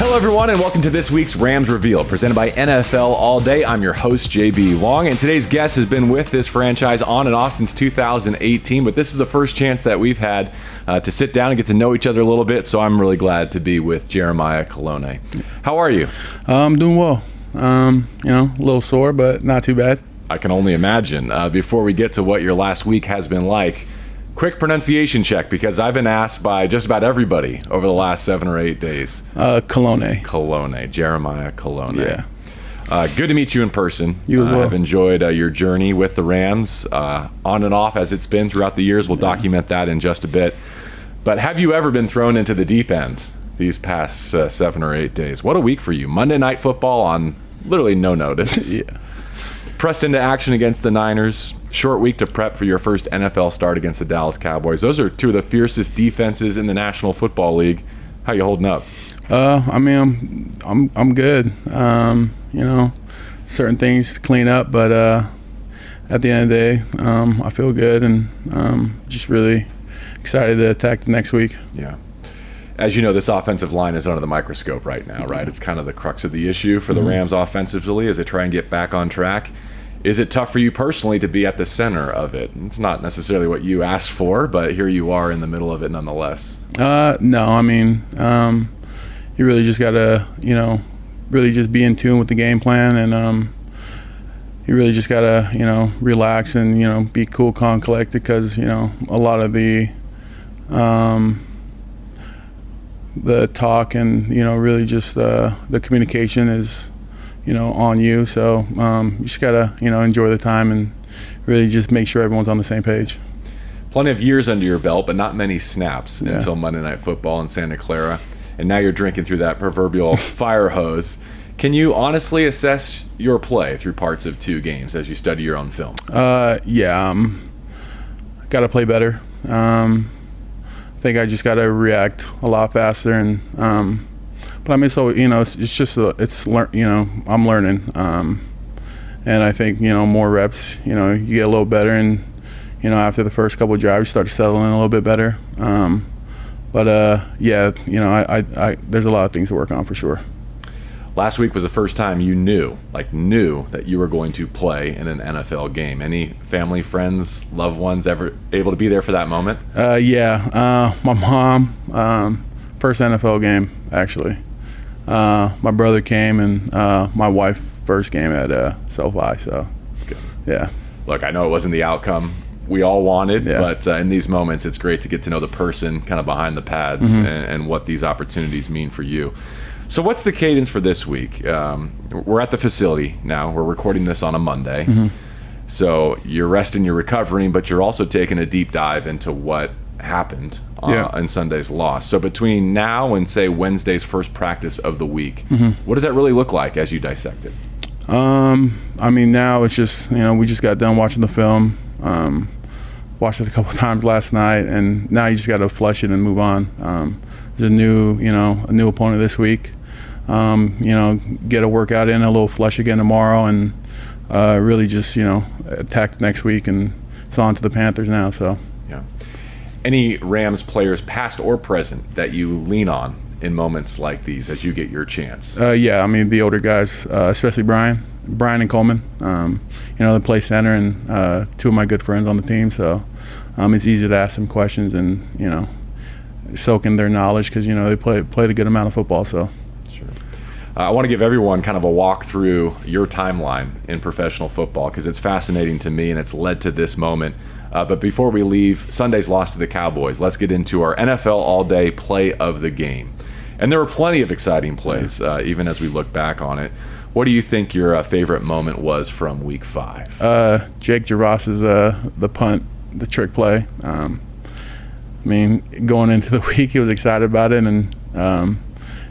Hello, everyone, and welcome to this week's Rams Reveal, presented by NFL All Day. I'm your host, JB Long, and today's guest has been with this franchise on and off since 2018, but this is the first chance that we've had to sit down and get to know each other a little bit, so I'm really glad to be with Jeremiah Kolone. How are you? I'm doing well. A little sore, but not too bad. I can only imagine. Before we get to what your last week has been like, quick pronunciation check, because I've been asked by just about everybody over the last 7 or 8 days. Kolone. Jeremiah Kolone. Yeah. Good to meet you in person. You as well. I've enjoyed your journey with the Rams, on and off as it's been throughout the years. We'll document that in just a bit. But have you ever been thrown into the deep end these past 7 or 8 days? What a week for you. Monday Night Football on literally no notice. Yeah. Pressed into action against the Niners. Short week to prep for your first NFL start against the Dallas Cowboys. Those are two of the fiercest defenses in the National Football League. How you holding up? I'm good. Certain things to clean up, but at the end of the day, I feel good and just really excited to attack the next week. Yeah. As you know, this offensive line is under the microscope right now, right? It's kind of the crux of the issue for the Rams offensively as they try and get back on track. Is it tough for you personally to be at the center of it? It's not necessarily what you asked for, but here you are in the middle of it nonetheless. No, you really just got to, really just be in tune with the game plan, and you really just got to, relax and, be cool, calm, collected, because, a lot of the talk and, really just the communication is, on you. So you just got to, enjoy the time and really just make sure everyone's on the same page. Plenty of years under your belt, but not many snaps until Monday Night Football in Santa Clara. And now you're drinking through that proverbial fire hose. Can you honestly assess your play through parts of 2 games as you study your own film? Got to play better. I think I just got to react a lot faster, and but so it's just I'm learning, and I think more reps, you get a little better, and after the first couple of drives, you start to settle in a little bit better. But there's a lot of things to work on for sure. Last week was the first time you knew that you were going to play in an NFL game. Any family, friends, loved ones ever able to be there for that moment? My mom, first NFL game, actually. My brother came, and my wife, first game at SoFi. So, good. Yeah. Look, I know it wasn't the outcome we all wanted, but in these moments, it's great to get to know the person kind of behind the pads and what these opportunities mean for you. So what's the cadence for this week? We're at the facility now. We're recording this on a Monday. So you're resting, you're recovering, but you're also taking a deep dive into what happened in Sunday's loss. So between now and, say, Wednesday's first practice of the week, what does that really look like as you dissect it? Now it's just, we just got done watching the film, watched it a couple times last night, and now you just got to flush it and move on. There's a new opponent this week. Get a workout in, a little flush again tomorrow, and really just, attack the next week, and it's on to the Panthers now. So, yeah. Any Rams players, past or present, that you lean on in moments like these as you get your chance? The older guys, especially Brian and Coleman. They play center, and 2 of my good friends on the team. So it's easy to ask them questions and, soak in their knowledge because, they played a good amount of football. So. Sure. I want to give everyone kind of a walk through your timeline in professional football because it's fascinating to me and it's led to this moment. But before we leave Sunday's loss to the Cowboys, let's get into our NFL All-Day play of the game. And there were plenty of exciting plays, even as we look back on it. What do you think your favorite moment was from Week 5? Jake Gervais's the punt, the trick play. Going into the week, he was excited about it, and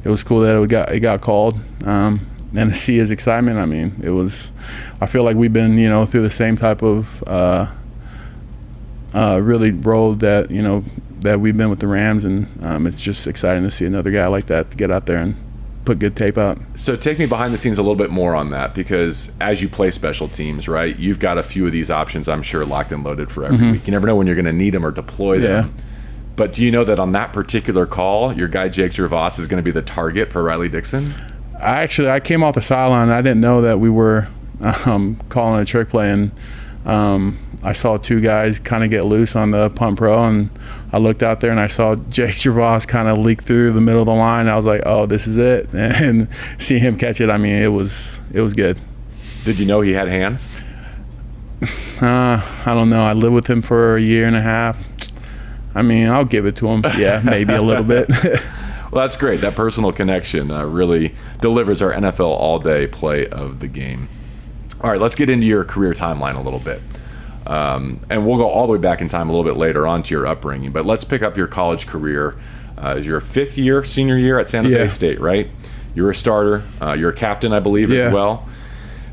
it was cool that it got called. And to see his excitement, I feel like we've been, through the same type of really road that that we've been with the Rams, and it's just exciting to see another guy like that get out there and put good tape out. So take me behind the scenes a little bit more on that, because as you play special teams, right, you've got a few of these options, I'm sure, locked and loaded for every week. You never know when you're going to need them or deploy them. But do you know that on that particular call, your guy Jake Gervais is going to be the target for Riley Dixon? I came off the sideline. I didn't know that we were calling a trick play, and I saw two guys kind of get loose on the punt pro, and I looked out there and I saw Jake Gervais kind of leak through the middle of the line. I was like, oh, this is it. And see him catch it, I mean, it was good. Did you know he had hands? I don't know. I lived with him for a year and a half. I mean, I'll give it to him. Yeah, maybe a little bit. Well, that's great. That personal connection really delivers our NFL all-day play of the game. All right, let's get into your career timeline a little bit. And we'll go all the way back in time a little bit later on to your upbringing. But let's pick up your college career as your senior year at San Jose State, right? You're a starter. You're a captain, I believe, as well.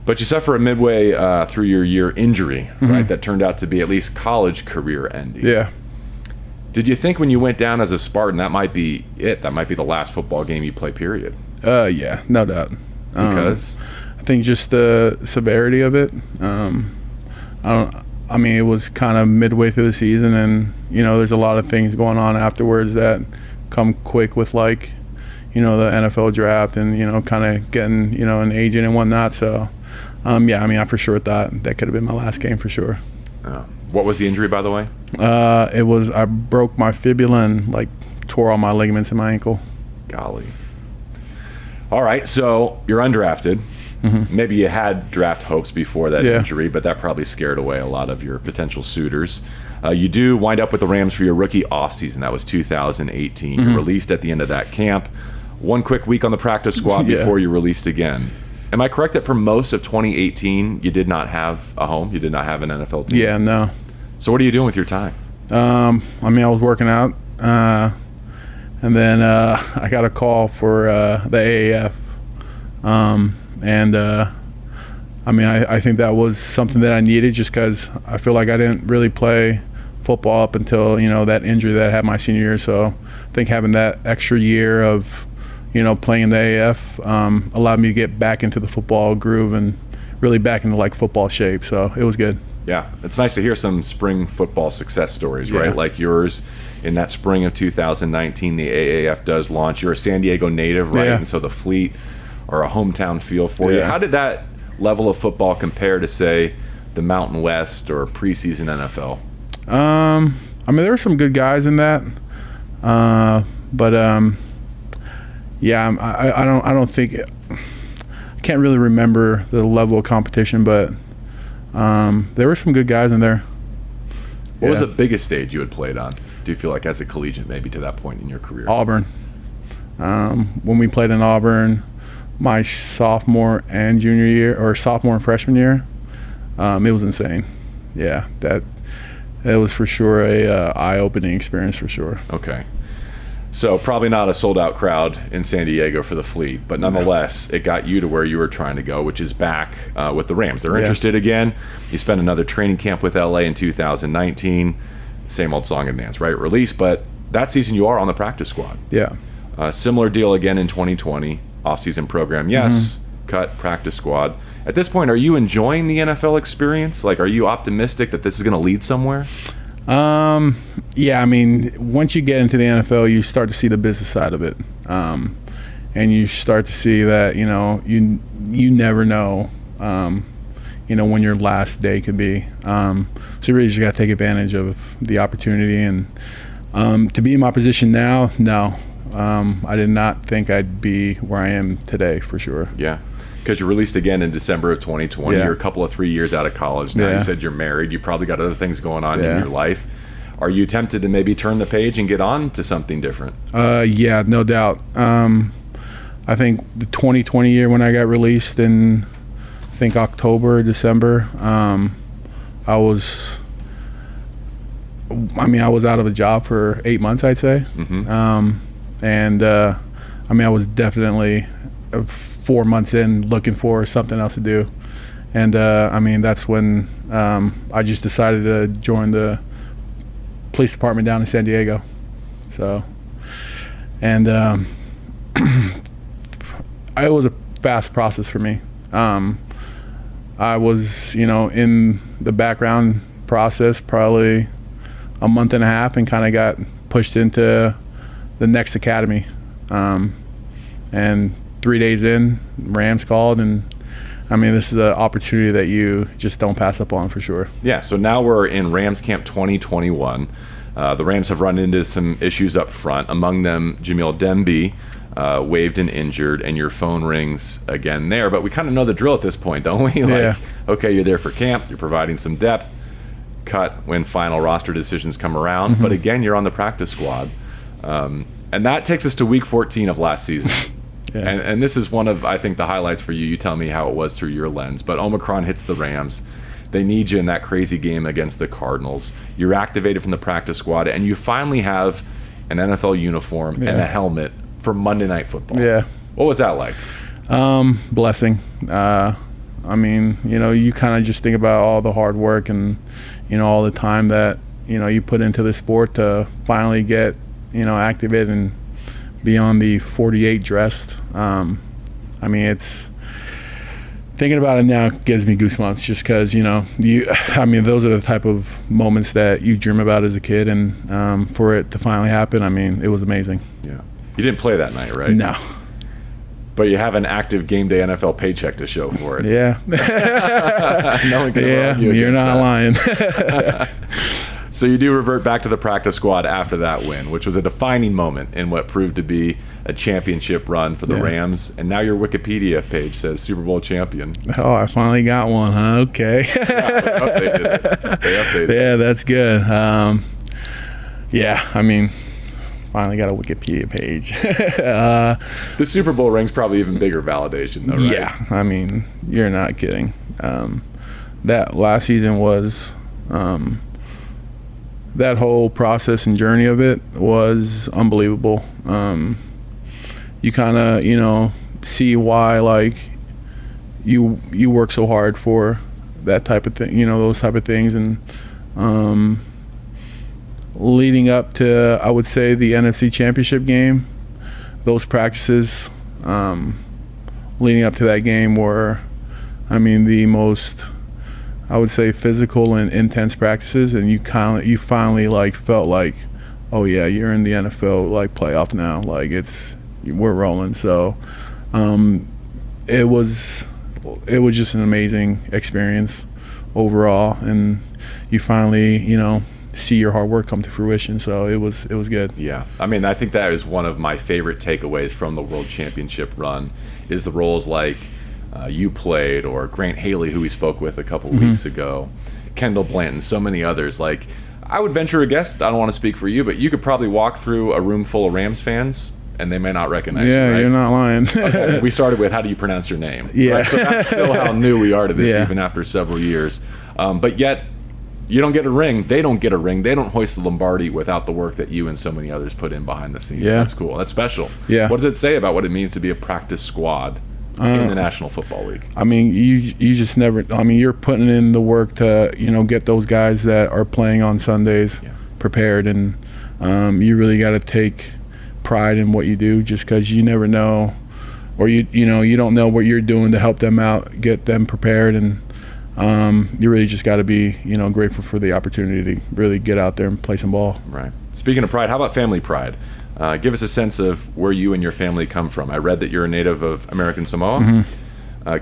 But you suffer a midway through your year injury, right? That turned out to be at least college career ending. Yeah. Did you think when you went down as a Spartan that might be it? That might be the last football game you play, period? Yeah, no doubt. Because? I think just the severity of it. I mean, it was kind of midway through the season, and, there's a lot of things going on afterwards that come quick with, like, the NFL draft and, kind of getting, an agent and whatnot. So, I mean, I for sure thought that could have been my last game for sure. What was the injury, by the way? I broke my fibula and, tore all my ligaments in my ankle. Golly. All right, so you're undrafted. Maybe you had draft hopes before that injury, but that probably scared away a lot of your potential suitors. You do wind up with the Rams for your rookie offseason. That was 2018. You're released at the end of that camp. One quick week on the practice squad before you're released again. Am I correct that for most of 2018, you did not have a home? You did not have an NFL team? Yeah, no. So what are you doing with your time? I mean, I was working out, and then I got a call for the AAF. I mean, I think that was something that I needed just because I feel like I didn't really play football up until, that injury that I had my senior year. So I think having that extra year of, playing in the AAF allowed me to get back into the football groove and really back into, football shape. So it was good. Yeah, it's nice to hear some spring football success stories, right? Like yours. In that spring of 2019, the AAF does launch. You're a San Diego native, right? And so the Fleet are a hometown feel for you. How did that level of football compare to, say, the Mountain West or preseason NFL? I mean, there were some good guys in that, but I don't think I can't really remember the level of competition, but there were some good guys in there. What was the biggest stage you had played on? Do you feel like as a collegiate, maybe to that point in your career? Auburn. When we played in Auburn, my sophomore and junior year, or sophomore and freshman year, it was insane. Yeah, that was for sure a eye-opening experience for sure. Okay. So probably not a sold-out crowd in San Diego for the Fleet, but nonetheless, it got you to where you were trying to go, which is back with the Rams. They're interested again. You spent another training camp with LA in 2019. Same old song and dance, right? Release, but that season you are on the practice squad. Yeah. Similar deal again in 2020. Off-season program, yes. Cut, practice squad. At this point, are you enjoying the NFL experience? Are you optimistic that this is going to lead somewhere? Yeah, I mean, once you get into the NFL, you start to see the business side of it. And you start to see that, you never know, when your last day could be. So you really just got to take advantage of the opportunity. And to be in my position now, no. I did not think I'd be where I am today, for sure. Yeah, because you're released again in December of 2020. You're a couple of 3 years out of college now. You said you're married. You probably got other things going on in your life. Are you tempted to maybe turn the page and get on to something different? Yeah, no doubt. I think the 2020 year when I got released in, I think, October, December, I was out of a job for 8 months, I'd say. I was definitely 4 months in looking for something else to do. And, that's when I just decided to join the police department down in San Diego. So, and it was a fast process for me. I was, in the background process probably a month and a half and kind of got pushed into the next academy. And 3 days in, Rams called, and I mean, this is an opportunity that you just don't pass up on for sure. Yeah, so now we're in Rams Camp 2021. The Rams have run into some issues up front, among them Jamil Demby, waived and injured, and your phone rings again there. But we kind of know the drill at this point, don't we? Yeah. Okay, you're there for camp, you're providing some depth, cut when final roster decisions come around. But again, you're on the practice squad. And that takes us to week 14 of last season. Yeah. And this is one of, I think, the highlights for you. You tell me how it was through your lens. But Omicron hits the Rams. They need you in that crazy game against the Cardinals. You're activated from the practice squad, and you finally have an NFL uniform and a helmet for Monday Night Football. Yeah. What was that like? Blessing. I mean, you kind of just think about all the hard work and, all the time that, you put into the sport to finally get, activated and be on the 48 dressed. I mean, it's thinking about it now gives me goosebumps just because, I mean, those are the type of moments that you dream about as a kid, and for it to finally happen, I mean, it was amazing. Yeah. You didn't play that night, right? No. But you have an active game day NFL paycheck to show for it. Yeah. No one can argue you're not lying. So you do revert back to the practice squad after that win, which was a defining moment in what proved to be a championship run for the Rams. And now your Wikipedia page says Super Bowl champion. Oh, I finally got one, huh? Okay. Yeah, they updated it. Yeah, that's good. Yeah, I mean, finally got a Wikipedia page. The Super Bowl ring's probably even bigger validation, though, right? Yeah, I mean, you're not kidding. That last season was... that whole process and journey of it was unbelievable. You kind of, see why, like, you work so hard for that type of thing, those type of things. And leading up to, I would say, the NFC Championship game, those practices leading up to that game were, I mean, the most... I would say physical and intense practices, and you finally like felt like, oh yeah, you're in the NFL like playoff now, like we're rolling. So it was just an amazing experience overall, and you finally see your hard work come to fruition. So it was good. Yeah, I mean, I think that is one of my favorite takeaways from the World Championship run is the roles like you played, or Grant Haley, who we spoke with a couple weeks ago, Kendall Blanton, so many others. Like, I would venture a guess, I don't want to speak for you, but you could probably walk through a room full of Rams fans and they may not recognize you, right? You're not lying. Okay, we started with, how do you pronounce your name? Yeah. Right? So that's still how new we are to this, even after several years. But yet, you don't get a ring. They don't get a ring. They don't hoist the Lombardi without the work that you and so many others put in behind the scenes. Yeah. That's cool. That's special. Yeah. What does it say about what it means to be a practice squad in the National Football League? I mean, you just never. I mean, you're putting in the work to get those guys that are playing on Sundays prepared, and you really got to take pride in what you do, just because you never know, or you don't know what you're doing to help them out, get them prepared, and you really just got to be grateful for the opportunity to really get out there and play some ball. Right. Speaking of pride, how about family pride? Give us a sense of where you and your family come from. I read that you're a native of American Samoa.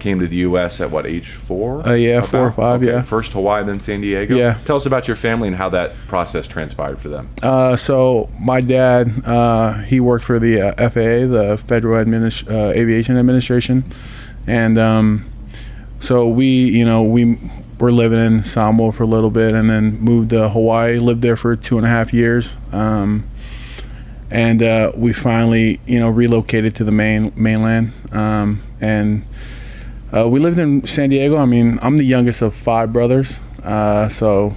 Came to the U.S. at what, age 4? Yeah, 4 or 5, okay. yeah. First Hawaii, then San Diego? Yeah. Tell us about your family and how that process transpired for them. So my dad, he worked for the FAA, the Federal Aviation Administration. And so we were living in Samoa for a little bit, and then moved to Hawaii, lived there for 2.5 years. And we finally, relocated to the mainland. And we lived in San Diego. I mean, I'm the youngest of 5 brothers. So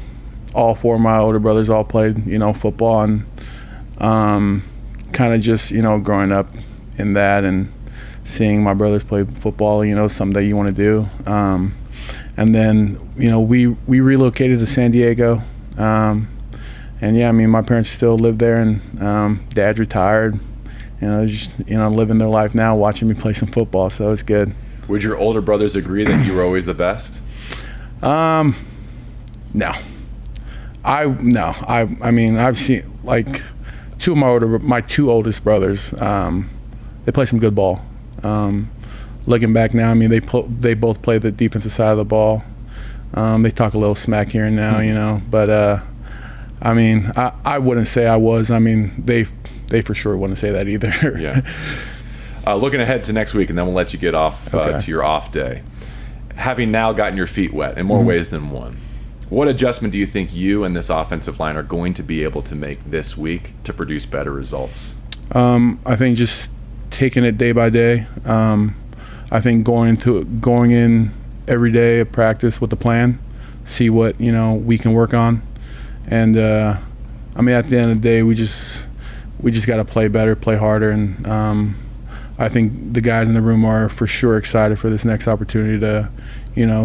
all 4 of my older brothers all played, football, and kind of just, growing up in that and seeing my brothers play football, something that you want to do. And then, we relocated to San Diego. And yeah, I mean, my parents still live there, and Dad's retired. Just living their life now, watching me play some football. So it's good. Would your older brothers agree that you were always the best? No. I mean, I've seen, like, my two oldest brothers, they play some good ball. Looking back now, I mean, they both play the defensive side of the ball. They talk a little smack here and now, you know, but I mean, I wouldn't say I was. I mean, they for sure wouldn't say that either. Yeah. Looking ahead to next week, and then we'll let you get off to your off day. Having now gotten your feet wet in more ways than one, what adjustment do you think you and this offensive line are going to be able to make this week to produce better results? I think just taking it day by day. I think going in every day of practice with the plan, see what we can work on, and I mean at the end of the day we just got to play better, play harder, and I think the guys in the room are for sure excited for this next opportunity to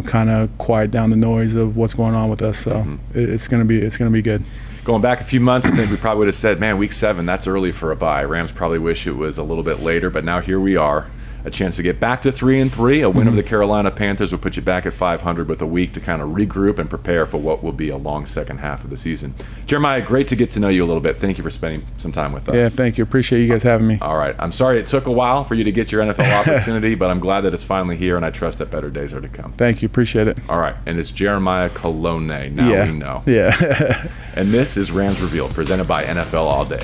kind of quiet down the noise of what's going on with us. So it's gonna be good. Going back a few months, I think we probably would have said, man, week 7, that's early for a bye. Rams probably wish it was a little bit later, but now here we are. A chance to get back to 3-3. A win over the Carolina Panthers would put you back at 500 with a week to kind of regroup and prepare for what will be a long second half of the season. Jeremiah, great to get to know you a little bit. Thank you for spending some time with us. Yeah, thank you. Appreciate you guys having me. All right. I'm sorry it took a while for you to get your NFL opportunity, but I'm glad that it's finally here, and I trust that better days are to come. Thank you. Appreciate it. All right. And it's Jeremiah Kolone. Now we know. Yeah. And this is Rams Revealed, presented by NFL All Day.